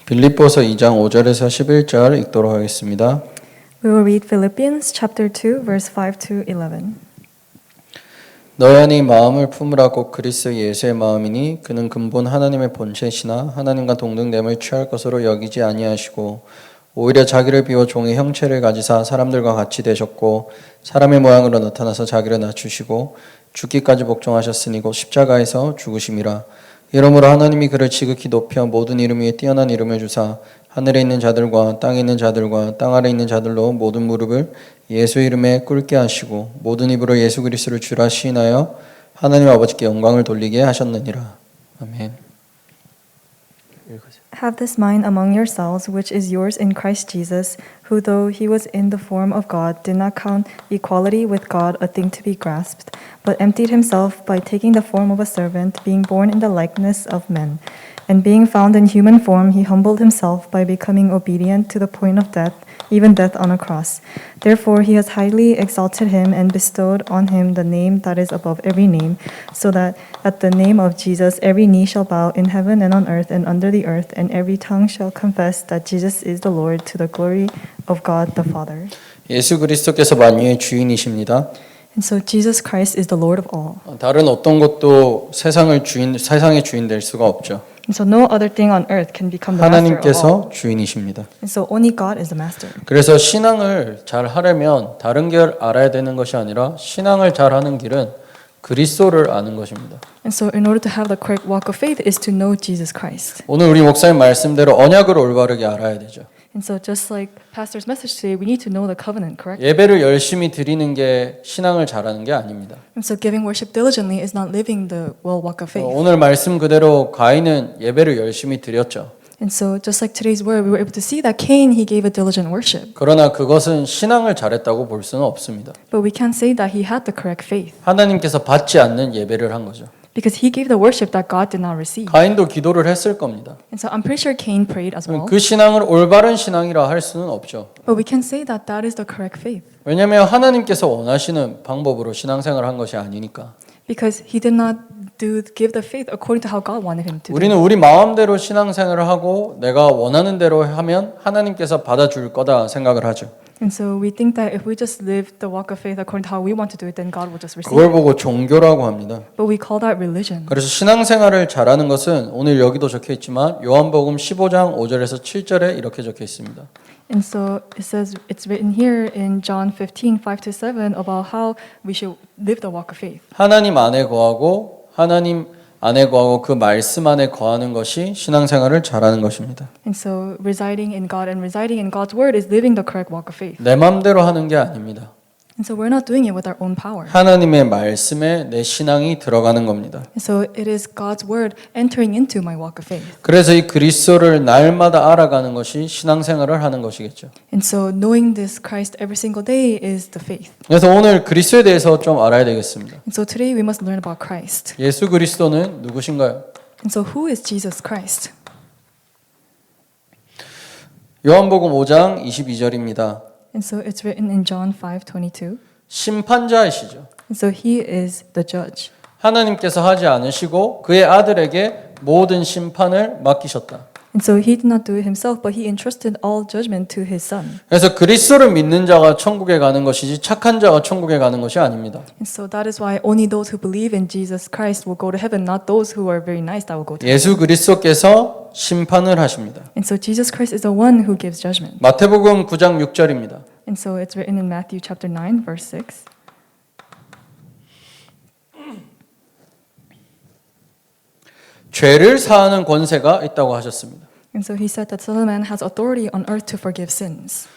빌립보서 2장 5절에서 11절 읽도록 하겠습니다. We will read Philippians chapter 2 verse 5 to 11. 너희 안에 이 마음을 품으라 곧 그리스도 예수의 마음이니 그는 근본 하나님의 본체시나 하나님과 동등됨을 취할 것으로 여기지 아니하시고 오히려 자기를 비워 종의 형체를 가지사 사람들과 같이 되셨고 사람의 모양으로 나타나서 자기를 낮추시고 죽기까지 복종하셨으니 곧 십자가에서 죽으심이라. 이러므로 하나님이 그를 지극히 높여 모든 이름 위에 뛰어난 이름을 주사 하늘에 있는 자들과 땅에 있는 자들과 땅 아래 있는 자들로 모든 무릎을 예수 이름에 꿇게 하시고 모든 입으로 예수 그리스도를 주라 시인하여 하나님 아버지께 영광을 돌리게 하셨느니라. 아멘. 읽으세요. Have this mind among yourselves, which is yours in Christ Jesus, who though he was in the form of God, did not count equality with God a thing to be grasped, but emptied himself by taking the form of a servant, being born in the likeness of men. And being found in human form, he humbled himself by becoming obedient to the point of death, even death on a cross. Therefore he has highly exalted him and bestowed on him the name that is above every name, so that at the name of Jesus every knee shall bow in heaven and on earth and under the earth, and every tongue shall confess that Jesus is the Lord, to the glory of God the Father. 예수 그리스도께서 만유의 주인이십니다. And so Jesus Christ is the Lord of all. 다른 어떤 것도 세상의 주인 될 수가 없죠. And so no other thing on earth can become the master of all. 하나님께서 주인이십니다. And so only God is the master. 그래서 신앙을 잘 하려면 다른 걸 알아야 되는 것이 아니라 신앙을 잘 하는 길은 그리스도를 아는 것입니다. And so in order to have the correct walk of faith is to know Jesus Christ. 오늘 우리 목사님 말씀대로 언약을 올바르게 알아야 되죠. And so just like pastor's message today, we need to know the covenant, correct? 예배를 열심히 드리는 게 신앙을 잘하는 게 아닙니다. And so giving worship diligently is not living the well walk of faith. 오늘 말씀 그대로 가인은 예배를 열심히 드렸죠. And so just like today's word, we were able to see that Cain, he gave a diligent worship. 그러나 그것은 신앙을 잘했다고 볼 수는 없습니다. But we can't say that he had the correct faith 하나님께서 받지 않는 예배를 한 거죠. because he gave the worship that God did not receive. 가인도 기도를 했을 겁니다. And so I'm pretty sure Cain prayed as well. 그 신앙을 올바른 신앙이라 할 수는 없죠. But we can say that that is the correct faith 왜냐하면 하나님께서 원하시는 방법으로 신앙생활을 한 것이 아니니까. because he did not give the faith according to how God wanted him to do. 우리는 우리 마음대로 신앙생활을 하고 내가 원하는 대로 하면 하나님께서 받아줄 거다 생각을 하죠. And so we think that if we just live the walk of faith according to how we want to do it, then God will just receive 그걸 it. 보고 종교라고 합니다. But we call that religion. 그래서 신앙생활을 잘하는 것은 오늘 여기도 적혀 있지만 요한복음 15장 5절에서 7절에 이렇게 적혀 있습니다. And so it says, it's written here in John 15, 5 to 7 about how we should live the walk of faith. 하나님 안에 거하고 하나님 안에 거하고 그 말씀 안에 거하는 것이 신앙생활을 잘하는 것입니다. And so residing in God and residing in God's word is living the correct walk of faith. 내 맘대로 하는 게 아닙니다. And so we're not doing it with our own power. 하나님의 말씀에 내 신앙이 들어가는 겁니다. And so it is God's word entering into my walk of faith. 그래서 이 그리스도를 날마다 알아가는 것이 신앙생활을 하는 것이겠죠. And so knowing this Christ every single day is the faith. 그래서 오늘 그리스도에 대해서 좀 알아야 되겠습니다. And so today we must learn about Christ. 예수 그리스도는 누구신가요? And so who is Jesus Christ? 요한복음 5장 22절입니다. And so it's written in John 5:22. 심판자이시죠. And so he is the judge. 하나님께서 하지 않으시고 그의 아들에게 모든 심판을 맡기셨다. And so he did not do it himself, but he entrusted all judgment to his son. 그래서 그리스도를 믿는 자가 천국에 가는 것이지 착한 자가 천국에 가는 것이 아닙니다. And so that is why only those who believe in Jesus Christ will go to heaven, not those who are very nice that will go to heaven. 예수 그리스도께서 심판을 하십니다. And so Jesus Christ is the one who gives judgment. 마태복음 9장 6절입니다. And so it's written in Matthew chapter 9 verse 6. 죄를 사하는 권세가 있다고 하셨습니다. And so he said that Son of Man has authority on earth to forgive sins.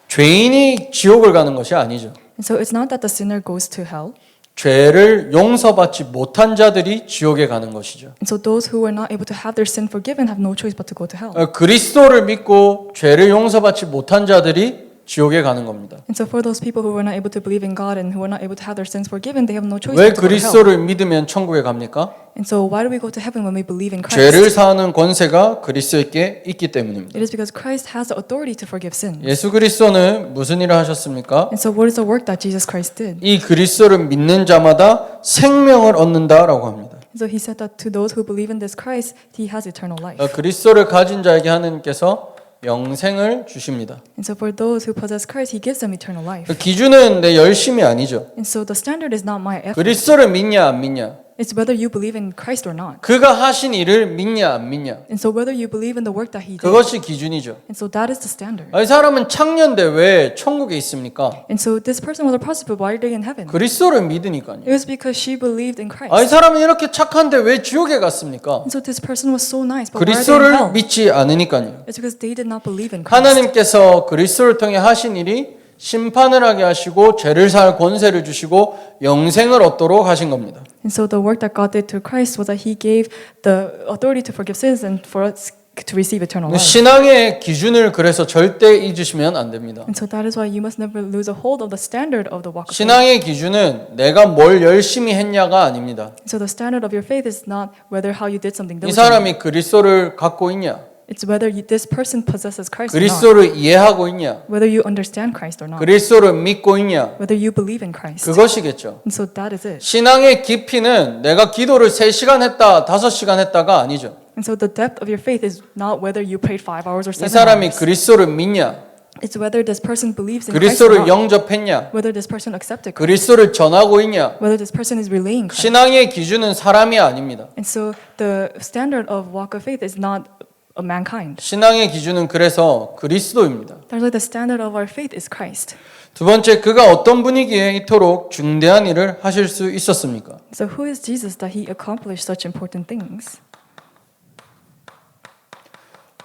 죄인이 지옥을 가는 것이 아니죠. And so it's not that the sinner goes to hell. 죄를 용서받지 못한 자들이 지옥에 가는 것이죠. And so those who are not able to have their sin forgiven have no choice but to go to hell. 그리스도를 믿고 죄를 용서받지 못한 자들이 지옥에 가는 겁니다. And so for those people who were not able to believe in God and who were not able to have their sins forgiven, they have no choice 왜 but to go to hell. 그리스도를 믿으면 천국에 갑니까? And so why do we go to heaven when we believe in 죄를 Christ? 사하는 권세가 그리스도께 있기 때문입니다. It is because Christ has the authority to forgive sins. 예수 그리스도는 무슨 일을 하셨습니까? And so what is the work that Jesus Christ did? 이 그리스도를 믿는 자마다 생명을 얻는다라고 합니다. And So he said that to those who believe in this Christ, he has eternal life. 그리스도를 가진 자에게 하나님께서 영생을 주십니다. And so for those who possess Christ, he gives them eternal life. 기준은 내 열심이 아니죠. And so the standard is not my effort. 그리스도를 믿냐 안 믿냐. It's whether you believe in Christ or not. 그가 하신 일을 믿냐 안 믿냐. And so whether you believe in the work that he did. 그것이 기준이죠. And so that is the standard. 이 사람은 창녀인데 왜 천국에 있습니까? And so this person was a prostitute. Why are they in heaven? 그리스도를 믿으니까요. It was because she believed in Christ. 이 사람은 이렇게 착한데 왜 지옥에 갔습니까? And so this person was so nice, but why are they in 그리스도를 hell? 믿지 않으니까요. It's because they did not believe in Christ. 하나님께서 그리스도를 통해 하신 일이 심판을 하게 하시고 죄를 살 권세를 주시고 영생을 얻도록 하신 겁니다. And so the work that God did through Christ was that he gave the authority to forgive sins and for us to receive eternal life. 신앙의 기준을 그래서 절대 잊으시면 안 됩니다. And so that is why you must never lose a hold of the standard of the walk of faith. 신앙의 기준은 내가 뭘 열심히 했냐가 아닙니다. So the standard of your faith is not whether how you did something 이 diligently. 사람이 그리스도를 갖고 있냐? It's whether this person possesses Christ or not. 그리스도를 이해하고 있냐? Whether you understand Christ or not. 그리스도를 믿고 있냐? Whether you believe in Christ. 그것이겠죠. And so that is it. 신앙의 깊이는 내가 기도를 3시간 했다, 5시간 했다가 아니죠. And so the depth of your faith is not whether you prayed 5 hours or 이 7 사람이 hours. 그리스도를 믿냐? It's whether this person believes in Christ or 그리스도를 not. 영접했냐? Whether this person accepted Christ. 그리스도를 전하고 있냐? Whether this person is relaying Christ. 신앙의 기준은 사람이 아닙니다. And so the standard of walk of faith is not of mankind. 신앙의 기준은 그래서 그리스도입니다. That's why the standard of our faith is Christ. 두 번째, 그가 어떤 분위기에 이토록 중대한 일을 하실 수 있었습니까? So who is Jesus that he accomplished such important things?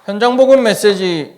현장복음 메시지,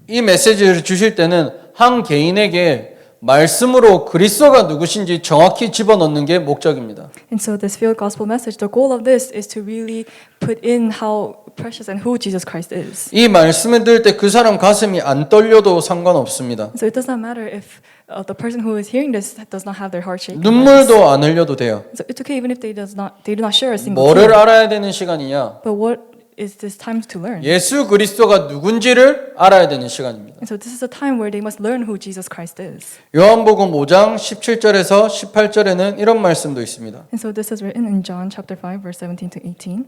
이 메시지를 주실 때는 한 개인에게 말씀으로 그리스도가 누구신지 정확히 집어넣는 게 목적입니다. And so this field gospel message, the goal of this is to really put in how precious and who Jesus Christ is. 이 말씀을 들을 때 그 사람 가슴이 안 떨려도 상관없습니다. So it does not matter if the person who is hearing this does not have their heart shaken. 눈물도 안 흘려도 돼요. So it's okay even if they do not share a single 뭐를 tear. 알아야 되는 시간이냐? But what is this time to learn? 예수 그리스도가 누군지를 알아야 되는 시간입니다. And so this is a time where they must learn who Jesus Christ is. 요한복음 5장 17절에서 18절에는 이런 말씀도 있습니다. And so this is written in John chapter 5 verse 17 to 18.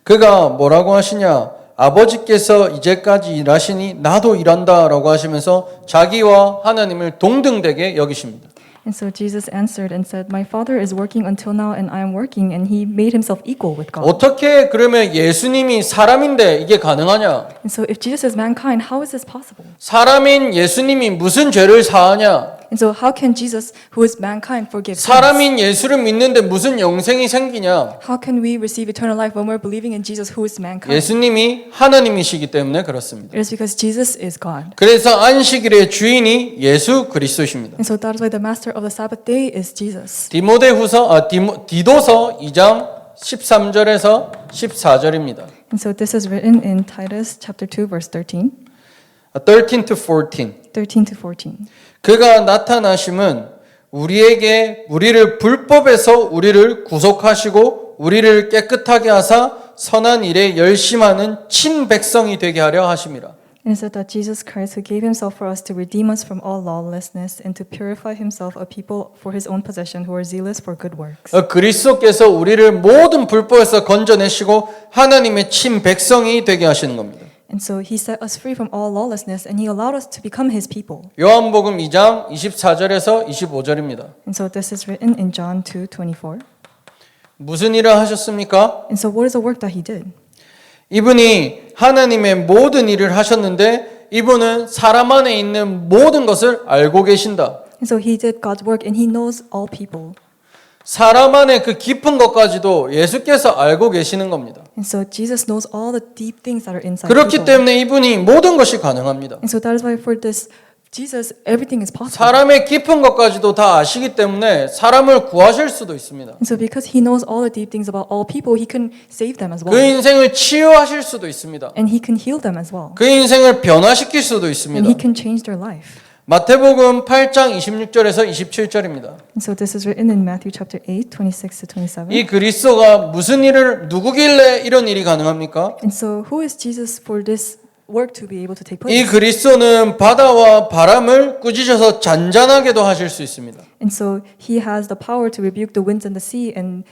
그가 뭐라고 하시냐? 아버지께서 이제까지 일하시니 나도 일한다라고 하시면서 자기와 하나님을 동등되게 여기십니다. And so Jesus answered and said, "My Father is working until now, and I am working." And he made himself equal with God. 어떻게 그러면 예수님이 사람인데 이게 가능하냐? And so if Jesus is mankind, how is this possible? 사람인 예수님이 무슨 죄를 사하냐? And so how can Jesus, who is mankind, forgive sins? 사람인 예수를 믿는데 무슨 영생이 생기냐? How can we receive eternal life when we're believing in Jesus, who is mankind? 예수님이 하나님이시기 때문에 그렇습니다. It is because Jesus is God. 그래서 안식일의 주인이 예수 그리스도십니다. And so that is why the master of the Sabbath day is Jesus. 디도서 2장 13절에서 14절입니다. And so this is written in Titus chapter 2 verse 13, 13 to 14. 13 to 14. 그가 나타나심은 우리를 불법에서 우리를 구속하시고 우리를 깨끗하게 하사 선한 일에 열심하는 친백성이 되게 하려 하심이라. And it said that Jesus Christ, who gave himself for us to redeem us from all lawlessness and to purify himself a people for his own possession who are zealous for good works. 그리스도께서 우리를 모든 불법에서 건져내시고 하나님의 친백성이 되게 하시는 겁니다. And so he set us free from all lawlessness and he allowed us to become his people. 요한복음 2장 24절에서 25절입니다. And so this is written in John 2:24. 무슨 일을 하셨습니까? And so what is the work that he did? 이분이 하나님의 모든 일을 하셨는데 이분은 사람 안에 있는 모든 것을 알고 계신다. And so he did God's work and he knows all people. 사람 안에 그 깊은 것까지도 예수께서 알고 계시는 겁니다. And so Jesus knows all the deep things that are inside 그렇기 people. 때문에 이분이 모든 것이 가능합니다. And so that is why for this Jesus, everything is possible. 사람의 깊은 것까지도 다 아시기 때문에 사람을 구하실 수도 있습니다. And so because he knows all the deep things about all people, he can save them as well. 그 인생을 치유하실 수도 있습니다. And he can heal them as well. 그 인생을 변화시킬 수도 And 있습니다. he can change their life. 마태복음 8장 26절에서 27절입니다. And so this is written in Matthew chapter 8, 26 to 27. 이 그리스도가 무슨 일을 누구길래 이런 일이 가능합니까? And so who is Jesus for this work to be able to take 이 place? 그리스도는 바다와 바람을 꾸짖어서 잔잔하게도 하실 수 있습니다. And so he has the power to rebuke the winds and the sea and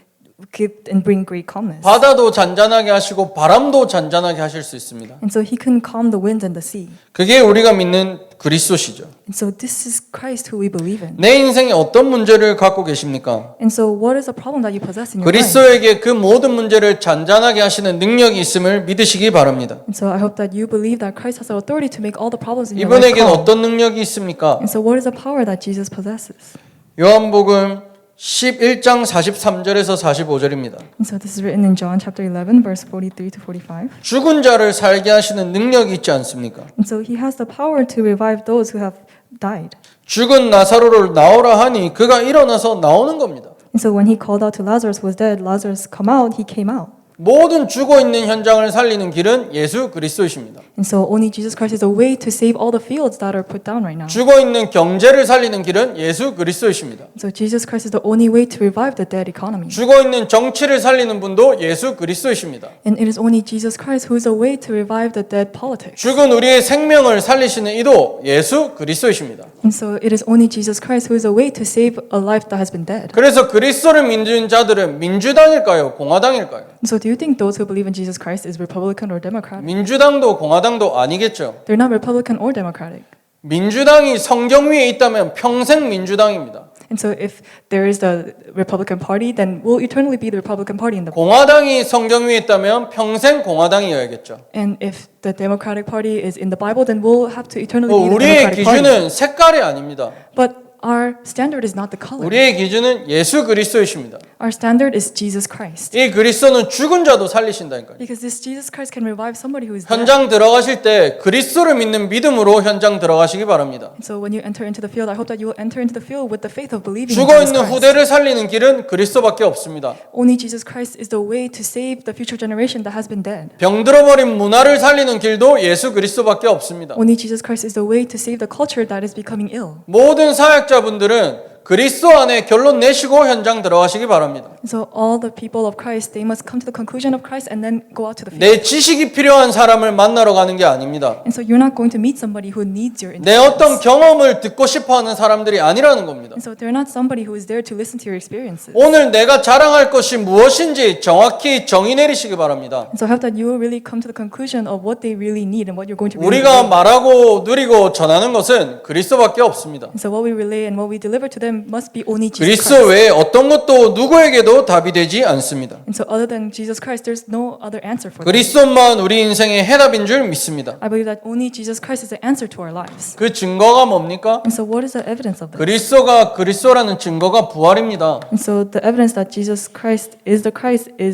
give and bring great calmness. 바다도 잔잔하게 하시고 바람도 잔잔하게 하실 수 있습니다. And so he can calm the wind and the sea. 그게 우리가 믿는 그리스도시죠. And so this is Christ who we believe in. 내 인생에 어떤 문제를 갖고 계십니까? And so what is the problem that you possess in your life? 그리스도에게 그 모든 문제를 잔잔하게 하시는 능력이 있음을 믿으시기 바랍니다. And so I hope that you believe that Christ has the authority to make all the problems in your life 이분에게는 calm. 어떤 능력이 있습니까? And so what is the power that Jesus possesses? 요한복음 11장 43절에서 45절입니다. And so this is written in John chapter 11 verse 43 to 45. 죽은 자를 살게 하시는 능력이 있지 않습니까? And so he has the power to revive those who have died. 죽은 나사로를 나오라 하니 그가 일어나서 나오는 겁니다. And so when he called out to Lazarus was dead, Lazarus come out, he came out. 모든 죽어 있는 현장을 살리는 길은 예수 그리스도이십니다. And so only Jesus Christ is a way to save all the fields that are put down right now. 죽어 있는 경제를 살리는 길은 예수 그리스도이십니다. So Jesus Christ is the only way to revive the dead economy. 죽어 있는 정치를 살리는 분도 예수 그리스도이십니다. And it is only Jesus Christ who is a way to revive the dead politics. 죽은 우리의 생명을 살리시는 이도 예수 그리스도이십니다. And so it is only Jesus Christ who is a way to save a life that has been dead. 그래서 그리스도를 믿는 자들은 민주당일까요? 공화당일까요? And so do you think those who believe in Jesus Christ is Republican or Democrat? 민주당도 공화당도 아니겠죠. They're not Republican or Democratic. 민주당이 성경 위에 있다면 평생 민주당입니다. And so if there is the Republican Party, then we'll eternally be the Republican Party in the 공화당이 성경 위에 있다면 평생 공화당이어야겠죠. And if the Democratic Party is in the Bible, then we'll have to eternally be the 우리의 Democratic Party. 기준은 색깔이 아닙니다. But our standard is not the color. 우리의 기준은 예수 그리스도이십니다. Our standard is Jesus Christ. 이 그리스도는 죽은 자도 살리신다니까요. Because this Jesus Christ can revive somebody who is dead. 현장 들어가실 때 그리스도를 믿는 믿음으로 현장 들어가시기 바랍니다. So when you enter into the field, I hope that you will enter into the field with the faith of believing in 죽어 Jesus 있는 Christ. 후대를 살리는 길은 그리스도밖에 없습니다. Only Jesus Christ is the way to save the future generation that has been dead. 병들어버린 문화를 살리는 길도 예수 그리스도밖에 없습니다. Only Jesus Christ is the way to save the culture that is becoming ill. 모든 사역자분들은 그리스도 안에 결론 내시고 현장 들어가시기 바랍니다. So all the people of Christ, they must come to the conclusion of Christ and then go out to the field. 내 지식이 필요한 사람을 만나러 가는 게 아닙니다. And so you're not going to meet somebody who needs your 내 어떤 intelligence. 경험을 듣고 싶어하는 사람들이 아니라는 겁니다. And so they're not somebody who is there to listen to your experiences. 오늘 내가 자랑할 것이 무엇인지 정확히 정의 내리시기 바랍니다. And so I hope that you will really come to the conclusion of what they really need and what you're going to really 우리가 relay. 말하고 누리고 전하는 것은 그리스도밖에 없습니다. And so what we relay and what we deliver to them must be only Jesus 그리스도 Christ. 외에 어떤 것도 누구에게도 답이 되지 않습니다. And so other than Jesus Christ, there's no other answer for them. 그리스도만 우리 인생의 해답인 줄 믿습니다. I believe that only Jesus Christ is the answer to our lives. 그 증거가 뭡니까? And so what is the evidence of this? 그리스도가 그리스도라는 증거가 부활입니다. And so the evidence that Jesus Christ is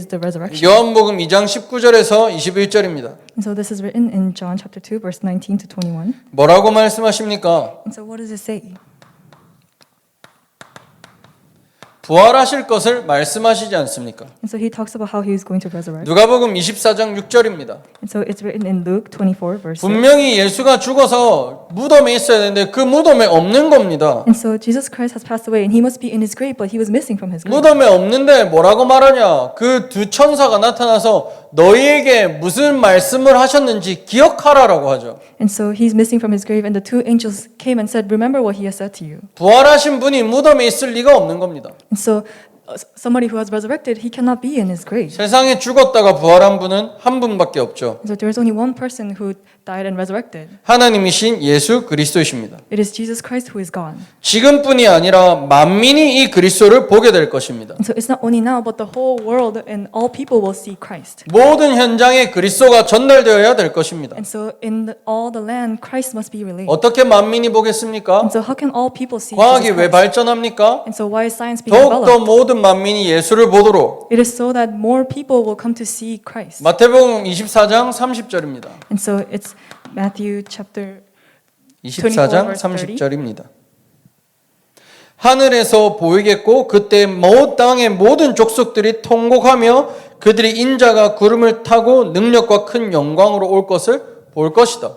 the resurrection. 요한복음 2장 19절에서 21절입니다. And so this is written in John chapter 2 verse 19 to 21. 뭐라고 말씀하십니까? And so what does it say? 부활하실 것을 말씀하시지 않습니까? And so he talks about how he is going to resurrect. 누가복음 24장 6절입니다. And so it's written in Luke 24 verse 6. 분명히 예수가 죽어서 무덤에 있어야 되는데 그 무덤에 없는 겁니다. And so Jesus Christ has passed away and he must be in his grave, but he was missing from his grave. 무덤에 없는데 뭐라고 말하냐? 그 두 천사가 나타나서 너희에게 무슨 말씀을 하셨는지 기억하라라고 하죠. And so he's missing from his grave and the two angels came and said, remember what he has said to you. 부활하신 분이 무덤에 있을 리가 없는 겁니다. And so somebody who has resurrected, he cannot be in his grave. 세상에 죽었다가 부활한 분은 한 분밖에 없죠. And so there's only one person who died and resurrected. 하나님이신 예수 그리스도이십니다. It is Jesus Christ who is gone. 지금뿐이 아니라 만민이 이 그리스도를 보게 될 것입니다. And so it's not only now, but the whole world and all people will see Christ. 모든 현장에 그리스도가 전달되어야 될 것입니다. And so in all the land, Christ must be relayed. 어떻게 만민이 보겠습니까? And so how can all people see 과학이 Jesus 왜 Christ? 발전합니까? And so why is science being 더욱더 developed? 모든 만민이 예수를 보도록. It is so that more people will come to see Christ. 마태복음 24장 30절입니다. And so it's Matthew chapter 24장 24 verse 30. 30절입니다. 하늘에서 보이겠고 그때 땅의 모든 족속들이 통곡하며 그들이 인자가 구름을 타고 능력과 큰 영광으로 올 것을 볼 것이다.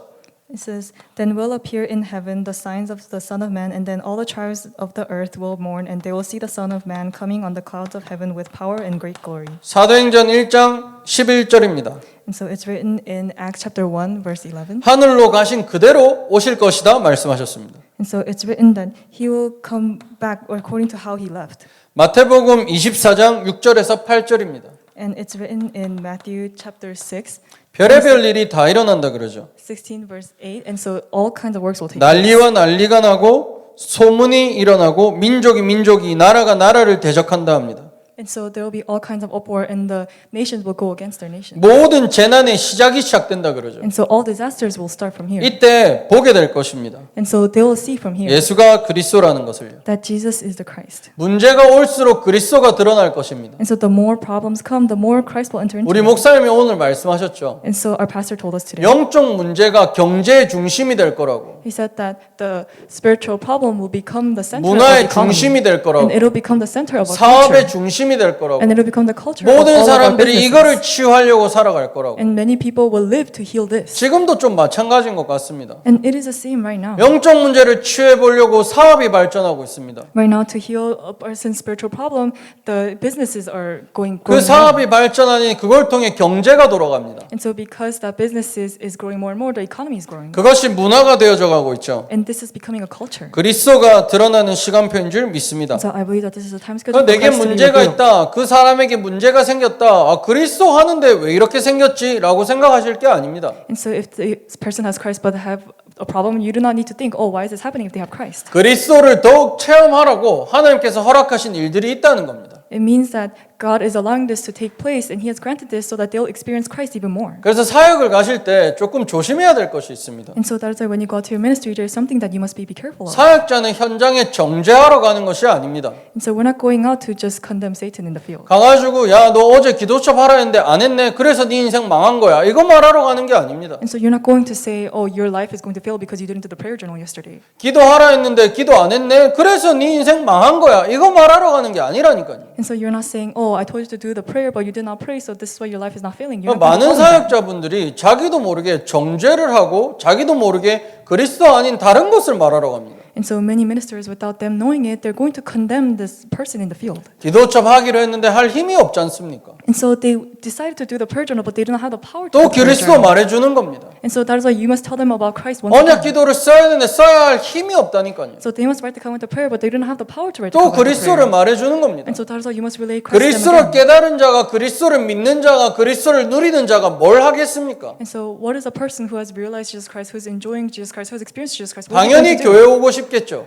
It says, then will appear in heaven the signs of the Son of Man, and then all the tribes of the earth will mourn, and they will see the Son of Man coming on the clouds of heaven with power and great glory. 사도행전 1장 11절입니다. And so it's written in Acts chapter 1 verse 11. 하늘로 가신 그대로 오실 것이다 말씀하셨습니다. And so it's written that he will come back according to how he left. 마태복음 24장 6절에서 8절입니다. And it's written in Matthew chapter 6, 별의별 일이 다 일어난다 그러죠. 16 verse 8. And so all kinds of works will take place. 난리와 난리가 나고 소문이 일어나고 민족이 나라가 나라를 대적한다 합니다. And so there will be all kinds of uproar and the nations will go against their nation. 모든 재난의 시작이 시작된다 그러죠. And so all disasters will start from here. 이때 보게 될 것입니다. And so they will see from here 예수가 그리스도라는 것을요. that Jesus is the Christ. 문제가 올수록 그리스도가 드러날 것입니다. And so the more problems come, the more Christ will enter into 우리 them. 목사님이 오늘 말씀하셨죠. And so our pastor told us today. 영적 문제가 경제의 중심이 될 거라고. He said that the spiritual problem will become the center 문화의 of the economy. 중심이 될 거라고. And it will become the center of our 사업의 culture. 중심이 될 거라고. And it will become the culture of 모든 all of our 사람들이 businesses. 이거를 치유하려고 살아갈 거라고. And many people will live to heal this. 지금도 좀 마찬가지인 것 같습니다. And it is the same right now. 영적 문제를 치유해 보려고 사업이 발전하고 있습니다. Right now, to heal a person's spiritual problem, the businesses are going 그 on. 사업이 발전하니 그걸 통해 경제가 돌아갑니다. And so because that business is growing more and more, the economy is growing. 그것이 문화가 되어져 가고 있죠. And this is becoming a culture. 그리스도가 드러나는 시간표인 줄 믿습니다. So I believe that this is a time schedule for 내게 Christ to be 문제가 revealed. 있다. 그 사람에게 문제가 생겼다. 아, 그리스도 하는데 왜 이렇게 생겼지? 라고 생각하실 게 아닙니다. And so if this person has Christ but have a problem, you do not need to think, oh, why is this happening if they have Christ? 그리스도를 더욱 체험하라고 하나님께서 허락하신 일들이 있다는 겁니다. It means that God is allowing this to take place and He has granted this so that they'll experience Christ even more. 그래서 사역을 가실 때 조금 조심해야 될 것이 있습니다. And so that is why when you go out to your ministry, there is something that you must be careful of. 사역자는 현장에 정죄하러 가는 것이 아닙니다. And so we're not going out to just condemn Satan in the field. 가가지고 야, 너 어제 기도첩 하라 했는데 안 했네. 그래서 네 인생 망한 거야. 이거 말하러 가는 게 아닙니다. And so you're not going to say, oh, your life is going to fail because you didn't do the prayer journal yesterday. 기도하라 했는데 기도 안 했네. 그래서 네 인생 망한 거야. 이거 말하러 가는 게 아니라니까요. And so you're not saying, oh, I told you to do the prayer, but you did not pray, so this is why your life is not failing. You're not going to 많은 tell them that. 사역자분들이 자기도 모르게 정죄를 하고 자기도 모르게 그리스도 아닌 다른 것을 말하러 갑니다. And so many ministers, without them knowing it, they're going to condemn this person in the field. 기도첩 하기로 했는데 할 힘이 없지 않습니까? And so they decided to do the prayer journal, but they do not have the power to 또 do the prayer 그리스도 journal. 말해주는 겁니다. And so that is why you must tell them about Christ once 언약 again. 기도를 써야 되는데 써야 할 힘이 없다니까요. So they must write the covenant of prayer, but they do not have the power to write the 또 covenant of 그리스도를 prayer. 말해주는 겁니다. And so that is why you must relay Christ to them 그리스도를 again. 깨달은 자가 그리스도를 믿는 자가 그리스도를 누리는 자가 뭘 하겠습니까? And so what is a person who has realized Jesus Christ, who is enjoying Jesus Christ, who has experienced Jesus Christ? What is 당연히 he going to do? 교회 오고 싶겠죠.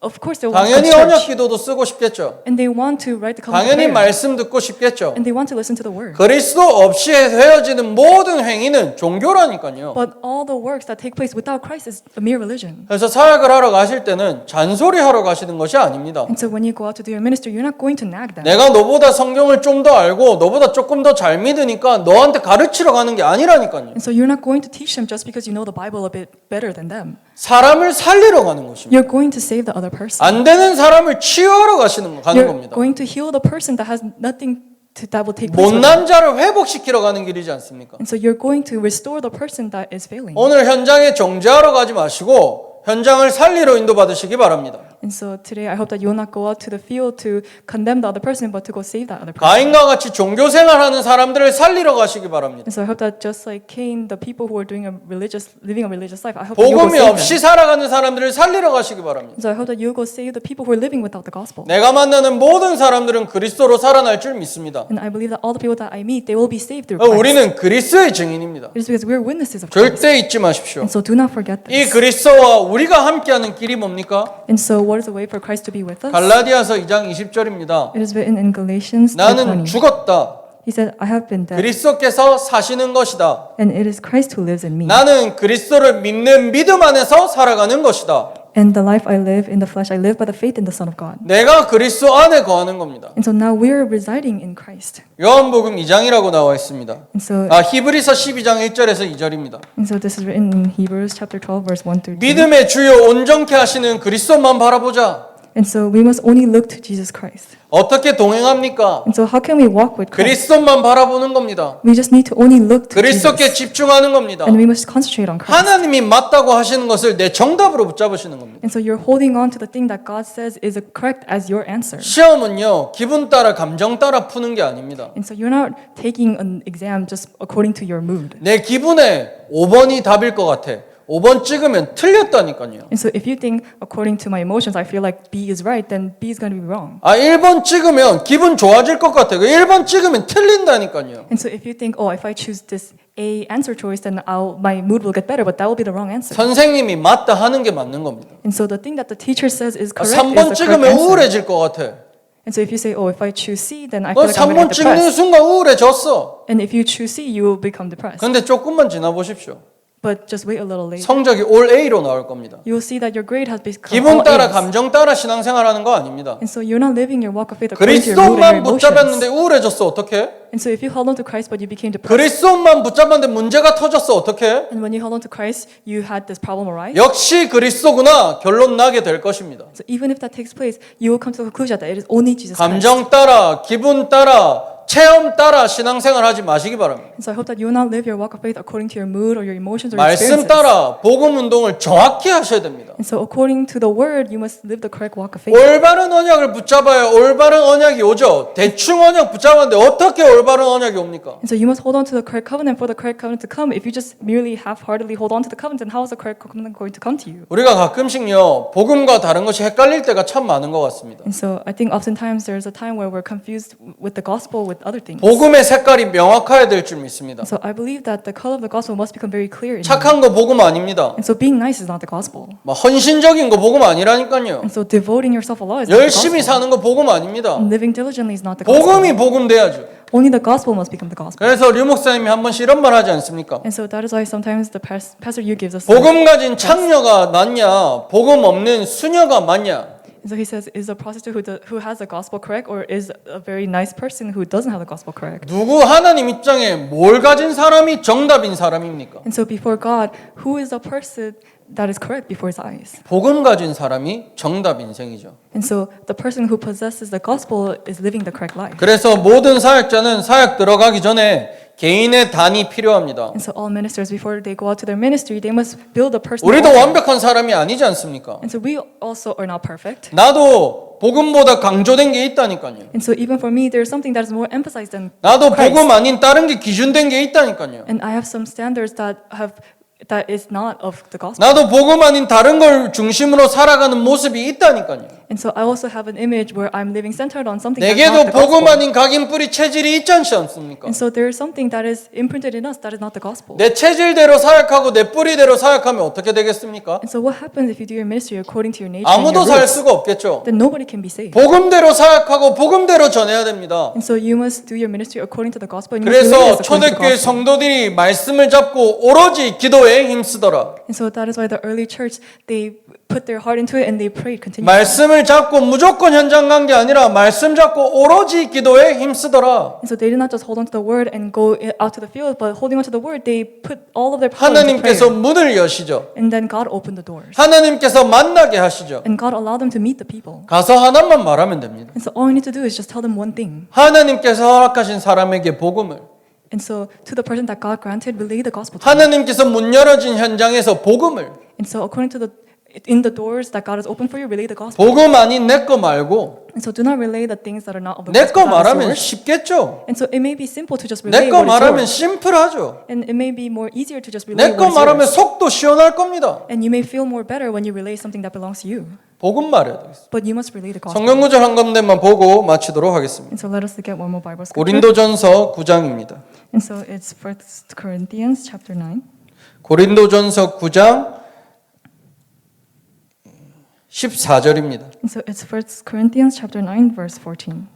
Of course they want to come 당연히 to 언약 church. 기도도 쓰고 싶겠죠. And they want to write the covenant of 당연히 prayer. 말씀 듣고 싶겠죠. And they want to listen to the word. 그리스도 없이 헤어지는 모든 행위는 종교라니까요. But all the works that take place without Christ is a mere religion. 그래서 사역을 하러 가실 때는 잔소리 하러 가시는 것이 아닙니다. And so when you go out to do your ministry, you're not going to nag them. 내가 너보다 성경을 좀 더 알고 너보다 조금 더 잘 믿으니까 너한테 가르치러 가는 게 아니라니까요. And so you're not going to teach them just because you know the Bible a bit better than them. 사람을 살리러 가는 것입니다. You're going to save the other person. 안 되는 사람을 치유하러 가는 You're 겁니다. going to heal the person that has nothing that will take place. with them. 못난 자를 회복시키러 가는 길이지 않습니까? And so you're going to restore the person that is failing. 오늘 현장에 정죄하러 가지 마시고 현장을 살리러 인도받으시기 바랍니다. And so today I hope that you will not go out to the field to condemn the other person, but to go save that other person. 가인과 같이 종교 생활하는 사람들을 살리러 가시기 바랍니다. And so I hope that just like Cain, the people who are living a religious life, I hope that you will go 복음이 save 없이 them. 살아가는 사람들을 살리러 가시기 바랍니다. And so I hope that you will go save the people who are living without the gospel. 내가 만나는 모든 사람들은 그리스도로 살아날 줄 믿습니다. And I believe that all the people that I meet, they will be saved through Christ. 우리는 그리스도의 증인입니다. It is because we are witnesses of Christ. 절대 잊지 마십시오. And so do not forget 이 this. 그리스도와 우리가 함께하는 길이 뭡니까? And so what is the way for Christ to be with us? 갈라디아서 2장 20절입니다. It is written in Galatians 나는 2:20. 죽었다. He said, I have been dead, 그리스도께서 사시는 것이다. and it is Christ who lives in me. 나는 그리스도를 믿는 믿음 안에서 살아가는 것이다. And the life I live in the flesh, I live by the faith in the Son of God. 내가 그리스도 안에 거하는 겁니다. And so now we are residing in Christ. 요한복음 2장이라고 나와 있습니다. And so, 히브리서 12장 1절에서 2절입니다. this is written in Hebrews chapter 12, verse 1 through 2. 믿음의 주요 온전케 하시는 그리스도만 바라보자. And so we must only look to Jesus Christ. 어떻게 동행합니까? And so how can we walk with Christ? 그리스도만 바라보는 겁니다. We just need to only look to 그리스도께 Jesus. 집중하는 겁니다. And we must concentrate on Christ. 하나님이 맞다고 하시는 것을 내 정답으로 붙잡으시는 겁니다. And so you're holding on to the thing that God says is correct as your answer. 시험은요, 기분 따라 감정 따라 푸는 게 아닙니다. And so you're not taking an exam just according to your mood. 내 기분에 5번이 답일 것 같아. 5번 찍으면 틀렸다니까요. And so if you think according to my emotions, I feel like B is right, then B is going to be wrong. 1번 찍으면 기분 좋아질 것 같아요. 1번 찍으면 틀린다니까요. And so if you think, oh, if I choose this A answer choice, then my mood will get better, but that will be the wrong answer. 선생님이 맞다 하는 게 맞는 겁니다. And so the thing that the teacher says is correct 3번 is the correct 찍으면 answer. 우울해질 것 같아. And so if you say, oh, if I choose C, then I feel like I'm 3번 going to get 찍는 depressed. 순간 우울해졌어. And if you choose C, you will become depressed. 근데 조금만 지나보십시오. But just wait a little later. 성적이 올 A로 나올 겁니다. You will see that your grade has become 기분 all 따라 A's. 감정 따라 신앙생활하는 거 아닙니다. And so you're not living your walk of faith according to your mood and 그리스도만 your 붙잡았는데 emotions. 우울해졌어 어떡해? And so if you hold on to Christ but you became depressed, 그리스도만 붙잡았는데 문제가 터졌어 어떡해? and when you hold on to Christ, you had this problem arise. 역시 그리스도구나 결론 나게 될 것입니다. So even if that takes place, you will come to the conclusion that it is only Jesus Christ. 감정 따라 기분 따라 체험 따라 신앙생활 하지 마시기 바랍니다. And so I hope that you will not live your walk of faith according to your mood or your emotions or 말씀 experiences. 따라 복음 운동을 정확히 하셔야 됩니다. And so according to the word, you must live the correct walk of faith. 올바른 언약을 붙잡아야 올바른 언약이 오죠. 대충 언약 붙잡았는데 어떻게 올바른 언약이 옵니까? And so you must hold on to the correct covenant for the correct covenant to come. If you just merely half-heartedly hold on to the covenant, then how is the correct covenant going to come to you? 우리가 가끔씩요 복음과 다른 것이 헷갈릴 때가 참 많은 것 같습니다. And so I think oftentimes there's a time where we're confused with the gospel with other things. 복음의 색깔이 명확해야 될 줄 믿습니다. And so I believe that the color of the gospel must become very clear in you. 착한 거 복음 아닙니다. And so being nice is not the gospel. 막 헌신적인 거 복음 아니라니까요. And so devoting yourself a lot is not the 열심히 gospel. 사는 거 복음 아닙니다. And living diligently is not the gospel. 복음이 복음 돼야죠. Only the gospel must become the gospel. 그래서 류 목사님이 한 번씩 이런 말 하지 않습니까? And so that is why sometimes the pastor you gives us. 복음 가진 창녀가 낫냐, 복음 없는 수녀가 맞냐? And so he says, is a prostitute who has the gospel correct, or is a very nice person who doesn't have the gospel correct? 누구 하나님 입장에 뭘 가진 사람이 정답인 사람입니까? And so before God, who is the person that is correct before His eyes? 복음 가진 사람이 정답 인생이죠. And so the person who possesses the gospel is living the correct life. 그래서 모든 사역자는 사역 들어가기 전에 개인의 단이 필요합니다. And so all ministers, before they go out to their ministry, they must build a personal 우리도 altar. 완벽한 사람이 아니지 않습니까? And so we also are not perfect. 나도 복음보다 강조된 게 있다니까요. And so even for me, there's something that is more emphasized than 나도 Christ. 복음 아닌 다른 게 기준된 게 있다니까요. And I have some standards that is not of the gospel. 나도 복음 아닌 다른 걸 중심으로 살아가는 모습이 있다니까요. And so I also have an image where I'm living centered on something that's not 내게도 the 복음 gospel. 아닌 각인 뿌리 체질이 있지 않습니까? And so there is something that is imprinted in us that is not the gospel. 내 체질대로 사역하고 내 뿌리대로 사역하면 어떻게 되겠습니까? And so what happens if you do your ministry according to your nature and 아무도 your 살 roots? 수가 없겠죠. Then nobody can be saved. 복음대로 사역하고 복음대로 전해야 됩니다. And so you must do your ministry according to the gospel. And you must 그래서 live according to the 초대교회 gospel. 성도들이 말씀을 잡고 오로지 기도에 힘쓰더라. And so that is why the early church, they put their heart into it and they prayed continuously. 말씀을 잡고 무조건 현장 간 게 아니라 말씀 잡고 오로지 기도에 힘쓰더라. And so they did not just hold on to the word and go out to the field, but holding on to the word, they put all of their power into 하나님께서 prayer. 문을 여시죠. And then God opened the doors. 하나님께서 만나게 하시죠. And God allowed them to meet the people. 가서 하나만 말하면 됩니다. And so all you need to do is just tell them one thing. 하나님께서 허락하신 사람에게 복음을, And so to the person that God granted, relay the gospel to them. 하나님께서 문 열어진 현장에서 복음을, And so according to in the doors that God has opened for you, relay the gospel. 복음 아닌 내 거 말고 And so do not relay the things that are not of the 내 거 gospel. that is 말하면 yours. 쉽겠죠. And so it may be simple to just 내 relay 거 what is 말하면 yours. 심플하죠. And it may be more easier to just relay 내 거 what is 말하면 yours. 속도 시원할 겁니다. And you may feel more better when you relay something that belongs to you. 복음 말해야 되겠습니다. But you must relay the gospel. 성경 구절 한 군데만 보고 마치도록 하겠습니다. And so let us look at one more Bible scripture. 고린도전서 9장입니다. And so it's 1 Corinthians chapter 9. 고린도전서 9장 14절입니다. And so it's 1 Corinthians chapter 9 verse 14.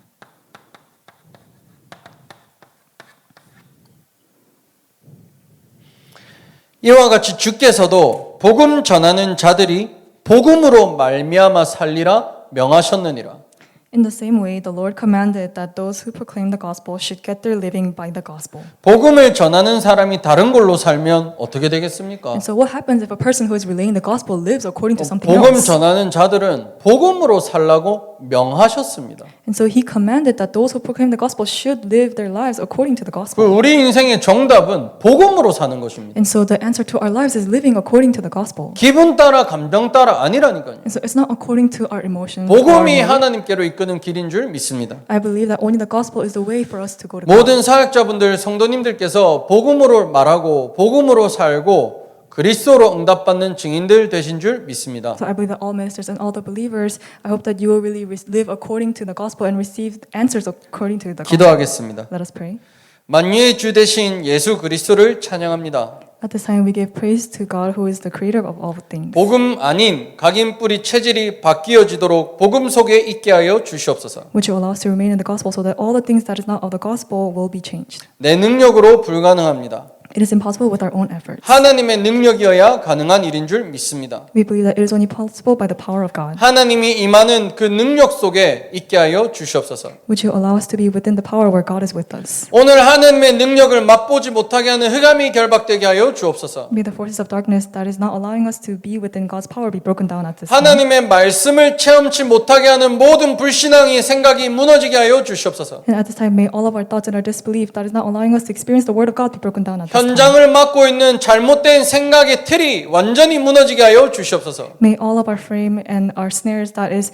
이와 같이 주께서도 복음 전하는 자들이 복음으로 말미암아 살리라 명하셨느니라. In the same way, the Lord commanded that those who proclaim the gospel should get their living by the gospel. 복음을 전하는 사람이 다른 걸로 살면 어떻게 되겠습니까? And so what happens if a person who is relaying the gospel lives according to something 복음 else? 전하는 자들은 복음으로 살라고 명하셨습니다. And so he commanded that those who proclaim the gospel should live their lives according to the 그 gospel. 우리 인생의 정답은 복음으로 사는 것입니다. And so the answer to our lives is living according to the gospel. 기분 따라 감정 따라 아니라니까요. And so it's not according to our emotions. or our 복음이 motive. 하나님께로 이끄는 길인 줄 믿습니다. I believe that only the gospel is the way for us to go to God. 모든 사역자분들 성도님들께서 복음으로 말하고 복음으로 살고 그리스도로 응답받는 증인들 되신 줄 믿습니다. So I believe that all ministers and all the believers, I hope that you will really live according to the gospel and receive answers according to the gospel. 기도하겠습니다. Let us pray. 만유의 주 되신 예수 그리스도를 찬양합니다. At this time we give praise to God who is the creator of all things. 복음 아닌 각인 뿌리 체질이 바뀌어지도록 복음 속에 있게 하여 주시옵소서. Which will allow us to remain in the gospel so that all the things that is not of the gospel will be changed. 내 능력으로 불가능합니다. It is impossible with our own efforts. 하나님의 능력이어야 가능한 일인 줄 믿습니다. We believe that it is only possible by the power of God. 하나님이 임하는 그 능력 속에 있게 하여 주시옵소서. Which will allow us to be within the power where God is with us. 오늘 하나님의 능력을 맛보지 못하게 하는 흑암이 결박되게 하여 주옵소서. May the forces of darkness that is not allowing us to be within God's power be broken down at this time. 하나님의 말씀을 체험치 못하게 하는 모든 불신앙의 생각이 무너지게 하여 주시옵소서. And at this time, may all of our thoughts and our disbelief that is not allowing us to experience the word of God be broken down at this time. 현장을 맡고 있는 잘못된 생각의 틀이 완전히 무너지게 하여 주시옵소서. May all of our frame and our snares that is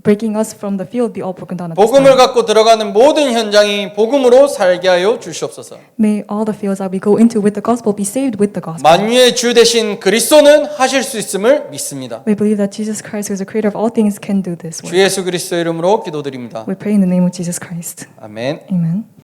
breaking us from the field be all broken down at this 복음을 time. 갖고 들어가는 모든 현장이 복음으로 살게 하여 주시옵소서. May all the fields that we go into with the gospel be saved with the gospel. 만유의 주 되신 그리스도는 하실 수 있음을 믿습니다. We believe that Jesus Christ, who is the creator of all things, can do this 주 work. 예수 그리스도 이름으로 기도드립니다. We pray in the name of Jesus Christ. 아멘. Amen.